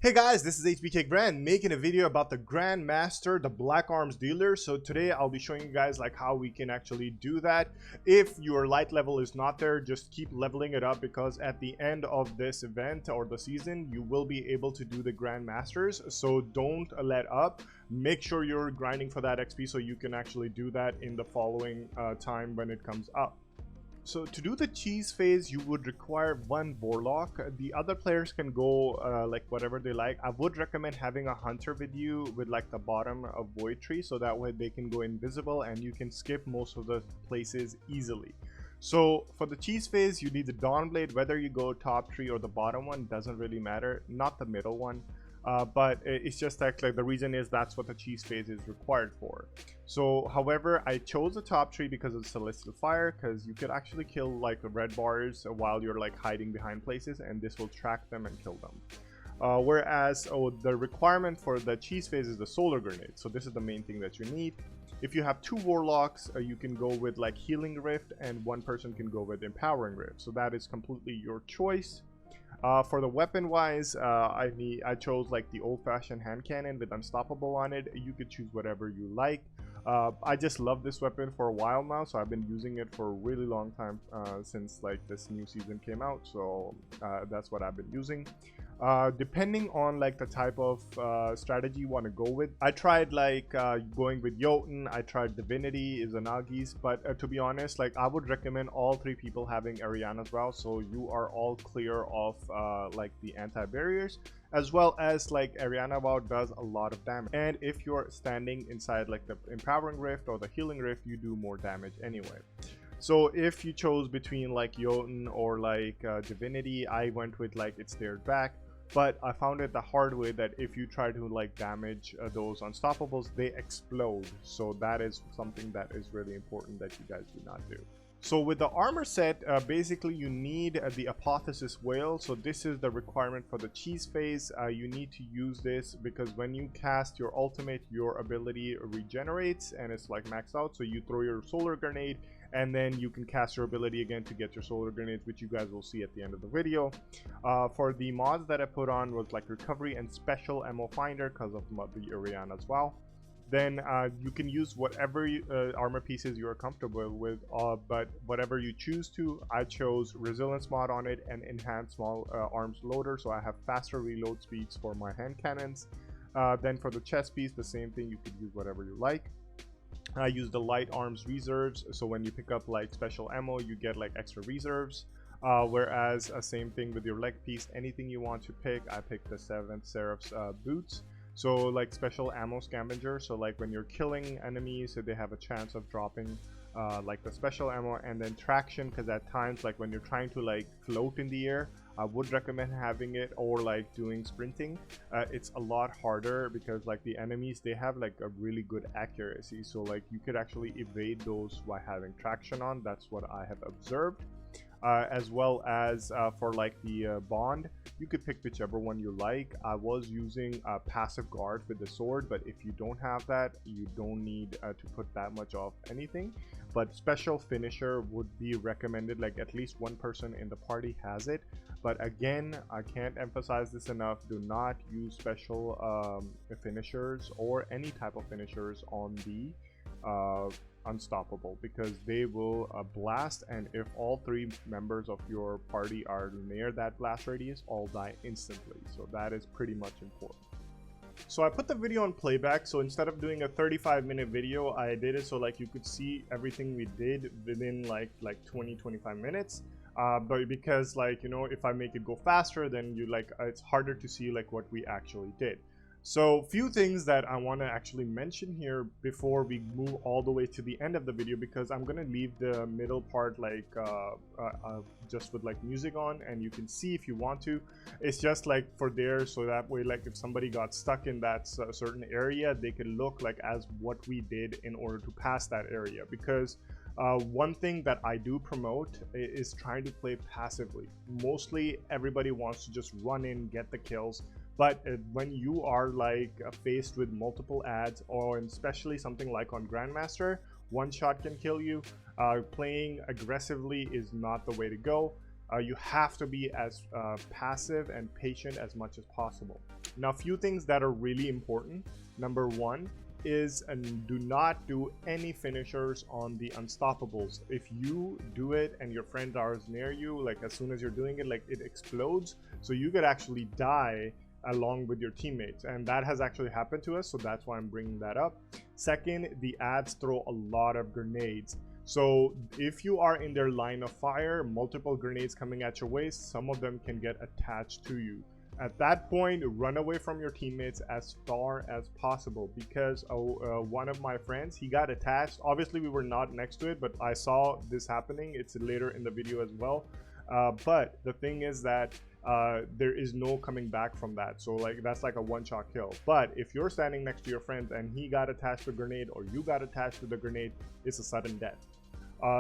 Hey guys, this is HBK Grand making a video about the Grandmaster, the Black Arms dealer. So today I'll be showing you guys like how we can actually do that. If your light level is not there, just keep leveling it up, because at the end of this event or the season, you will be able to do the Grandmasters. So don't let up. Make sure you're grinding for that XP so you can actually do that in the following time when it comes up. So to do the cheese phase, you would require one warlock. The other players can go like whatever they like. I would recommend having a hunter with you with like the bottom of void tree, so that way they can go invisible and you can skip most of the places easily. So for the cheese phase, you need the dawn blade. Whether you go top tree or the bottom one doesn't really matter, not the middle one. But it's just that like the reason is that's what the cheese phase is required for. So however, I chose the top tree because of the celestial fire, because you could actually kill like the red bars while you're like hiding behind places, and this will track them and kill them. Whereas the requirement for the cheese phase is the solar grenade. So this is the main thing that you need. If you have two warlocks, you can go with like healing rift, and one person can go with empowering rift. So that is completely your choice. For the weapon wise, I chose like the old-fashioned hand cannon with unstoppable on it. You could choose whatever you like. I just love this weapon for a while now, so I've been using it for a really long time since like this new season came out. So that's what I've been using. Depending on like the type of strategy you want to go with, I tried like going with Jotun, I tried Divinity, Izanagi's, but to be honest, like I would recommend all three people having Ariana's Vow, so you are all clear of like the anti-barriers, as well as like Ariana Vow does a lot of damage, and if you're standing inside like the empowering rift or the healing rift, you do more damage anyway. So if you chose between like Jotun or like Divinity, I went with like it stared back. But I found it the hard way that if you try to like damage those unstoppables, they explode. So that is something that is really important that you guys do not do. So with the armor set, basically you need the Apotheosis Whale. So this is the requirement for the cheese phase. You need to use this because when you cast your ultimate, your ability regenerates and it's like maxed out. So you throw your solar grenade and then you can cast your ability again to get your solar grenades, which you guys will see at the end of the video. For the mods that I put on was like recovery and special ammo finder because of the Ariana as well. Then you can use whatever armor pieces you're comfortable with, but whatever you choose to. I chose resilience mod on it and enhanced small arms loader, so I have faster reload speeds for my hand cannons. Then for the chest piece, the same thing, you could use whatever you like. I use the light arms reserves, so when you pick up like special ammo, you get like extra reserves. Whereas same thing with your leg piece, anything you want to pick. I picked the 7th Seraph's boots. So like special ammo scavenger, so like when you're killing enemies, so they have a chance of dropping like the special ammo. And then traction, because at times like when you're trying to like float in the air, I would recommend having it, or like doing sprinting. It's a lot harder because like the enemies, they have like a really good accuracy, so like you could actually evade those by having traction on. That's what I have observed. As well as for like the bond, you could pick whichever one you like. I was using passive guard with the sword, but if you don't have that, you don't need to put that much of anything. But special finisher would be recommended, like at least one person in the party has it. But again, I can't emphasize this enough, do not use special finishers or any type of finishers on the unstoppable, because they will blast, and if all three members of your party are near that blast radius, all die instantly. So that is pretty much important. So I put the video on playback, so instead of doing a 35-minute video, I did it so like you could see everything we did within like 20-25 minutes. But because like, you know, if I make it go faster, then you like it's harder to see like what we actually did. So few things that I want to actually mention here before we move all the way to the end of the video, because I'm going to leave the middle part like just with like music on, and you can see if you want to. It's just like for there, so that way like if somebody got stuck in that certain area, they can look like as what we did in order to pass that area. Because one thing that I do promote is trying to play passively. Mostly everybody wants to just run in, get the kills. But when you are like faced with multiple ads, or especially something like on Grandmaster, one shot can kill you. Playing aggressively is not the way to go. you have to be as passive and patient as much as possible. Now, a few things that are really important. Number one is, and do not do any finishers on the unstoppables. If you do it and your friend is near you, like as soon as you're doing it, like it explodes, so you could actually die along with your teammates, and that has actually happened to us, so that's why I'm bringing that up. Second, the ads throw a lot of grenades. So if you are in their line of fire, multiple grenades coming at your waist, some of them can get attached to you. At that point, run away from your teammates as far as possible, because one of my friends, he got attached. Obviously we were not next to it, but I saw this happening. It's later in the video as well. But the thing is that there is no coming back from that, so like that's like a one-shot kill. But if you're standing next to your friend and he got attached to a grenade or you got attached to the grenade, it's a sudden death.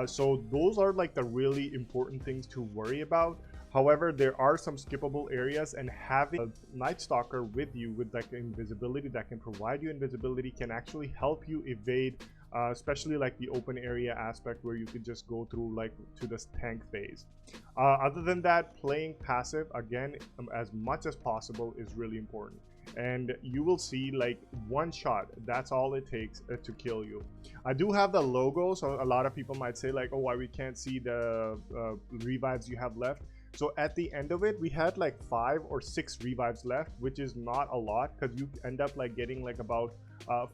So those are like the really important things to worry about. However, there are some skippable areas, and having a Night Stalker with you with like invisibility that can provide you invisibility can actually help you evade, especially like the open area aspect where you could just go through like to this tank phase. Other than that, playing passive again as much as possible is really important. And you will see like one shot, that's all it takes to kill you. I do have the logo, so a lot of people might say like, oh, why we can't see the revives you have left. So at the end of it, we had like 5 or 6 revives left, which is not a lot, because you end up like getting like about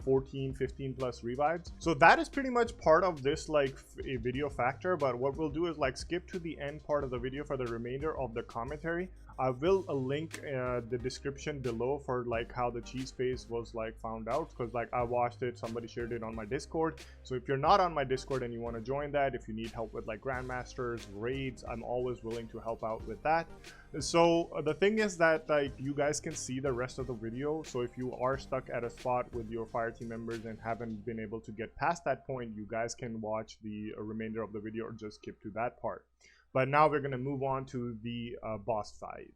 14, 15 plus revives. So that is pretty much part of this like a video factor. But what we'll do is like skip to the end part of the video for the remainder of the commentary. I will link the description below for like how the cheese phase was like found out, because like I watched it, somebody shared it on my Discord. So if you're not on my Discord and you want to join that, if you need help with like grandmasters, raids, I'm always willing to help out with that. So the thing is that like you guys can see the rest of the video. So if you are stuck at a spot with your fire team members and haven't been able to get past that point, you guys can watch the remainder of the video or just skip to that part. But now we're going to move on to the boss fight.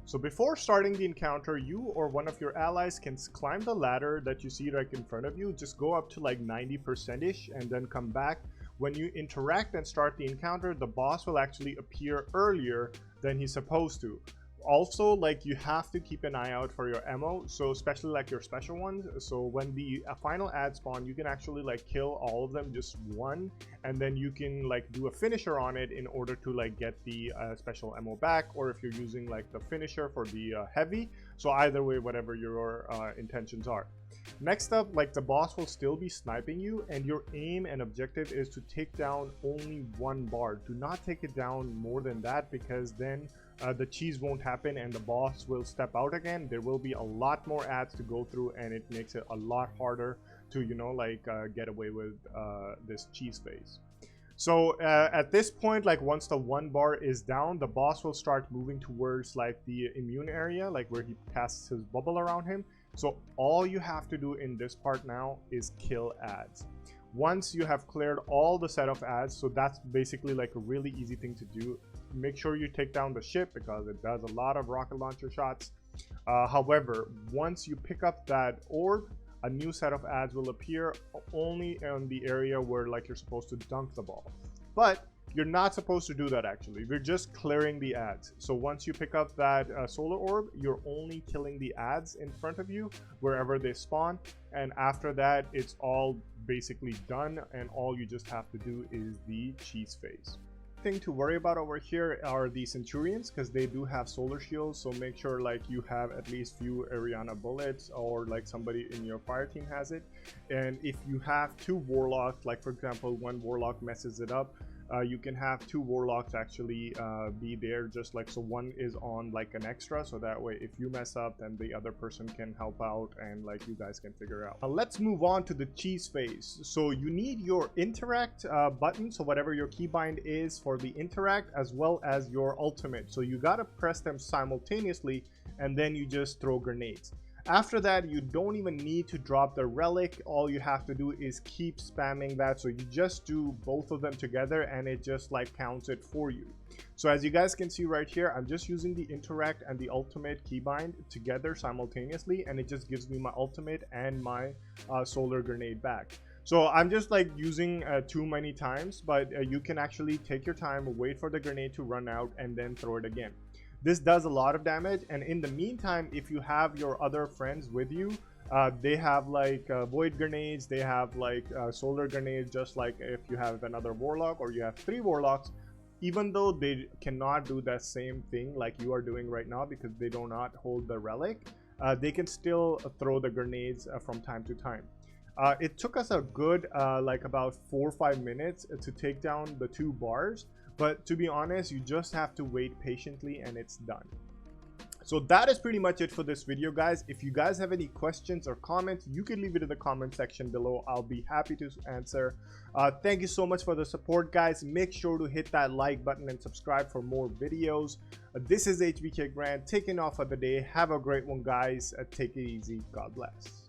So before starting the encounter, you or one of your allies can climb the ladder that you see right in front of you. Just go up to like 90%ish and then come back. When you interact and start the encounter, the boss will actually appear earlier than he's supposed to. Also, like, you have to keep an eye out for your ammo, so especially like your special ones. So when the final ad spawn, you can actually like kill all of them just one, and then you can like do a finisher on it in order to like get the special ammo back, or if you're using like the finisher for the heavy. So either way, whatever your intentions are. Next up, like, the boss will still be sniping you, and your aim and objective is to take down only one bar. Do not take it down more than that, because then the cheese won't happen and the boss will step out again. There will be a lot more ads to go through, and it makes it a lot harder to, you know, like get away with this cheese phase. So at this point, like, once the one bar is down, the boss will start moving towards like the immune area, like where he casts his bubble around him. So all you have to do in this part now is kill ads. Once you have cleared all the set of ads, so that's basically like a really easy thing to do. Make sure you take down the ship because it does a lot of rocket launcher shots. However, once you pick up that orb, a new set of ads will appear only in the area where like you're supposed to dunk the ball. But you're not supposed to do that actually. We're just clearing the ads. So once you pick up that solar orb, you're only killing the ads in front of you wherever they spawn. And after that, it's all basically done, and all you just have to do is the cheese phase. Thing to worry about over here are the Centurions, because they do have solar shields, so make sure like you have at least few Ariana bullets, or like somebody in your fire team has it. And if you have two warlocks, like for example one warlock messes it up, you can have two warlocks actually be there, just like, so one is on like an extra, so that way if you mess up then the other person can help out and like you guys can figure out. Let's move on to the cheese phase. So you need your interact button, so whatever your keybind is for the interact, as well as your ultimate. So you gotta press them simultaneously, and then you just throw grenades. After that, you don't even need to drop the relic. All you have to do is keep spamming that. So you just do both of them together and it just like counts it for you. So as you guys can see right here, I'm just using the interact and the ultimate keybind together simultaneously, and it just gives me my ultimate and my solar grenade back. So I'm just like using too many times, but you can actually take your time, wait for the grenade to run out, and then throw it again. This does a lot of damage, and in the meantime, if you have your other friends with you, they have like void grenades, they have like solar grenades, just like if you have another warlock or you have 3 warlocks. Even though they cannot do that same thing like you are doing right now because they do not hold the relic, they can still throw the grenades from time to time. It took us a good like about 4 or 5 minutes to take down the 2 bars. But to be honest, you just have to wait patiently and it's done. So that is pretty much it for this video, guys. If you guys have any questions or comments, you can leave it in the comment section below. I'll be happy to answer. Thank you so much for the support, guys. Make sure to hit that like button and subscribe for more videos. This is HBK Grand taking off for the day. Have a great one, guys. Take it easy. God bless.